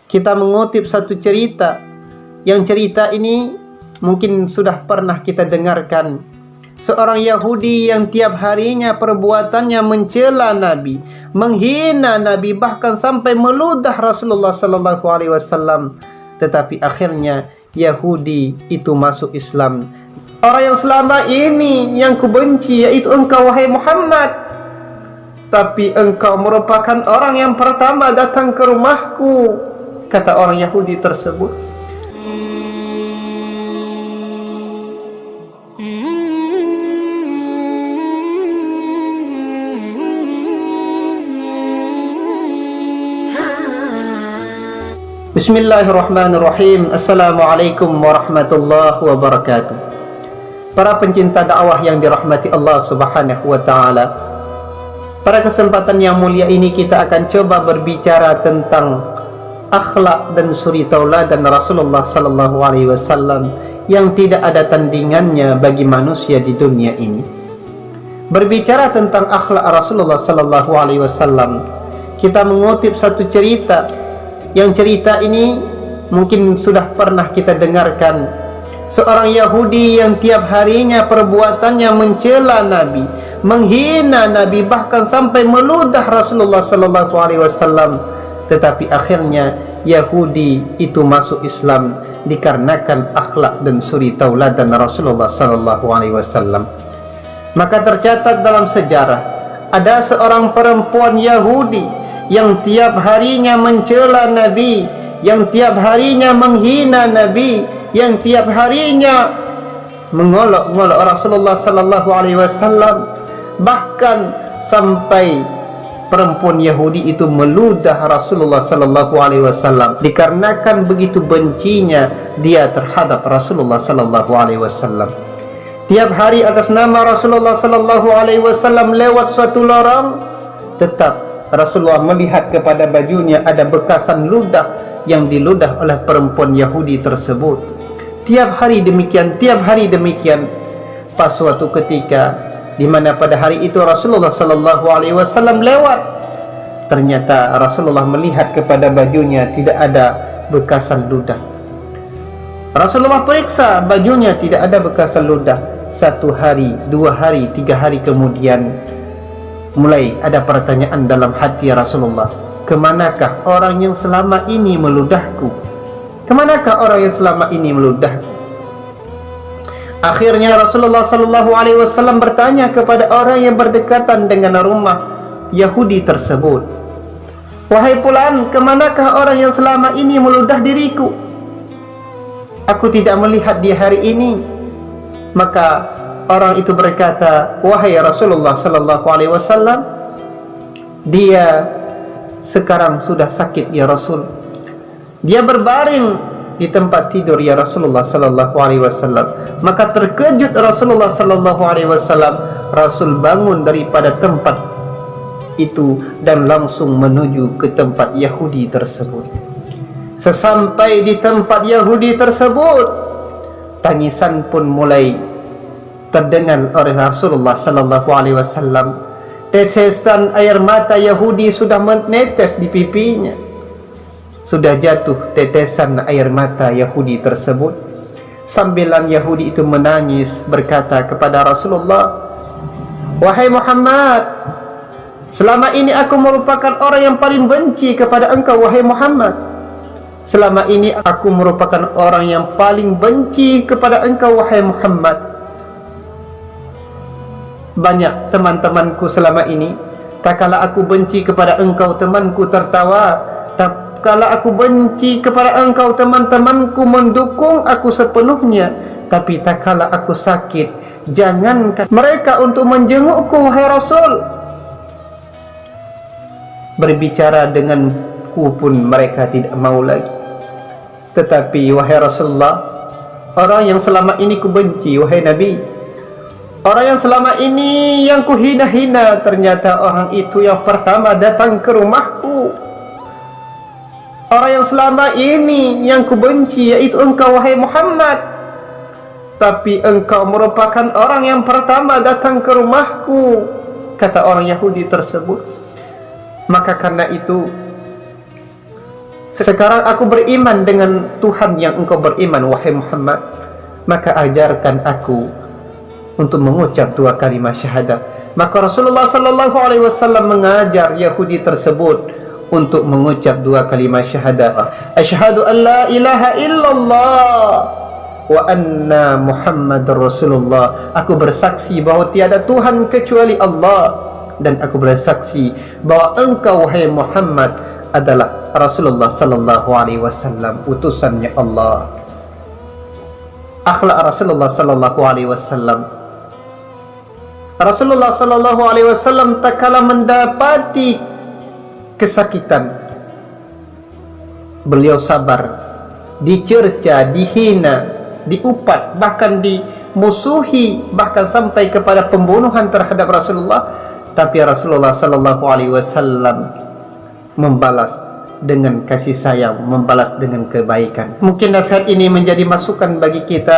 kita mengutip satu cerita, yang cerita ini mungkin sudah pernah kita dengarkan. Seorang Yahudi yang tiap harinya perbuatannya mencela Nabi, menghina Nabi, bahkan sampai meludah Rasulullah sallallahu alaihi wasallam. Tetapi akhirnya Yahudi itu masuk Islam. Orang yang selama ini yang kubenci yaitu engkau wahai Muhammad, tapi engkau merupakan orang yang pertama datang ke rumahku, kata orang Yahudi tersebut. Bismillahirrahmanirrahim. Assalamualaikum warahmatullahi wabarakatuh. Para pencinta dakwah yang dirahmati Allah Subhanahu wa taala, pada kesempatan yang mulia ini kita akan coba berbicara tentang akhlak dan suri tauladan Rasulullah sallallahu alaihi wasallam yang tidak ada tandingannya bagi manusia di dunia ini. Berbicara tentang akhlak Rasulullah sallallahu alaihi wasallam, kita mengutip satu cerita, yang cerita ini mungkin sudah pernah kita dengarkan. Seorang Yahudi yang tiap harinya perbuatannya mencela Nabi, menghina Nabi, bahkan sampai meludah Rasulullah sallallahu alaihi wasallam. Tetapi akhirnya Yahudi itu masuk Islam dikarenakan akhlak dan suri tauladan Rasulullah sallallahu alaihi wasallam. Maka tercatat dalam sejarah ada seorang perempuan Yahudi yang tiap harinya mencela Nabi, yang tiap harinya menghina Nabi, yang tiap harinya mengolok-ngolok Rasulullah sallallahu alaihi wasallam, bahkan sampai perempuan Yahudi itu meludah Rasulullah sallallahu alaihi wasallam dikarenakan begitu bencinya dia terhadap Rasulullah sallallahu alaihi wasallam. Tiap hari atas nama Rasulullah sallallahu alaihi wasallam lewat suatu lorong, tetap Rasulullah melihat kepada bajunya ada bekasan ludah yang diludah oleh perempuan Yahudi tersebut. Tiap hari demikian, tiap hari demikian. Pas suatu ketika di mana pada hari itu Rasulullah sallallahu alaihi wasallam lewat, ternyata Rasulullah melihat kepada bajunya tidak ada bekasan ludah. Rasulullah periksa bajunya, tidak ada bekasan ludah. 1 hari, 2 hari, 3 hari kemudian mulai ada pertanyaan dalam hati Rasulullah, kemanakah orang yang selama ini meludahku? Kemanakah orang yang selama ini meludahku? Akhirnya Rasulullah sallallahu alaihi wasallam bertanya kepada orang yang berdekatan dengan rumah Yahudi tersebut, wahai fulan, kemanakah orang yang selama ini meludah diriku? Aku tidak melihat dia hari ini. Maka orang itu berkata, wahai Rasulullah sallallahu alaihi wasallam, dia sekarang sudah sakit ya Rasul. Dia berbaring di tempat tidur ya Rasulullah sallallahu alaihi wasallam. Maka terkejut Rasulullah sallallahu alaihi wasallam. Rasul bangun daripada tempat itu dan langsung menuju ke tempat Yahudi tersebut. Sesampai di tempat Yahudi tersebut, tangisan pun mulai terdengar oleh Rasulullah sallallahu alaihi wasallam. Tetesan air mata Yahudi sudah menetes di pipinya. Sudah jatuh tetesan air mata Yahudi tersebut. Sambilan Yahudi itu menangis berkata kepada Rasulullah, wahai Muhammad, selama ini aku merupakan orang yang paling benci kepada engkau wahai Muhammad. Selama ini aku merupakan orang yang paling benci kepada engkau wahai Muhammad. Banyak teman-temanku selama ini, tak kala aku benci kepada engkau temanku tertawa, tak kala aku benci kepada engkau teman-temanku mendukung aku sepenuhnya, tapi tak kala aku sakit, jangankan mereka untuk menjengukku wahai Rasul. Berbicara denganku pun mereka tidak mau lagi. Tetapi wahai Rasulullah, orang yang selama ini ku benci wahai Nabi, orang yang selama ini yang ku hina-hina, ternyata orang itu yang pertama datang ke rumahku. Orang yang selama ini yang ku benci yaitu engkau wahai Muhammad, tapi engkau merupakan orang yang pertama datang ke rumahku, kata orang Yahudi tersebut. Maka karena itu Sekarang aku beriman dengan Tuhan yang engkau beriman, wahai Muhammad. Maka ajarkan aku untuk mengucap 2 kalimat syahadat. Maka Rasulullah sallallahu alaihi wasallam mengajar Yahudi tersebut untuk mengucap 2 kalimat syahadat. Asyhadu an la ilaha illallah wa anna Muhammadar Rasulullah. Aku bersaksi bahawa tiada Tuhan kecuali Allah, dan aku bersaksi bahawa engkau wahai Muhammad adalah Rasulullah sallallahu alaihi wasallam, utusannya Allah. Akhlak Rasulullah sallallahu alaihi wasallam. Rasulullah sallallahu alaihi wasallam tak kala mendapati kesakitan, beliau sabar, dicerca, dihina, diupat, bahkan dimusuhi, bahkan sampai kepada pembunuhan terhadap Rasulullah, tapi Rasulullah sallallahu alaihi wasallam membalas dengan kasih sayang, membalas dengan kebaikan. Mungkin nasihat ini menjadi masukan bagi kita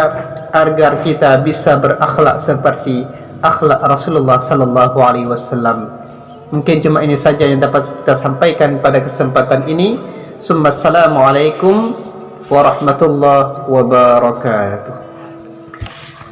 agar kita bisa berakhlak seperti akhlak Rasulullah sallallahu alaihi wasallam. Mungkin cuma ini saja yang dapat kita sampaikan pada kesempatan ini. Assalamualaikum warahmatullahi wabarakatuh.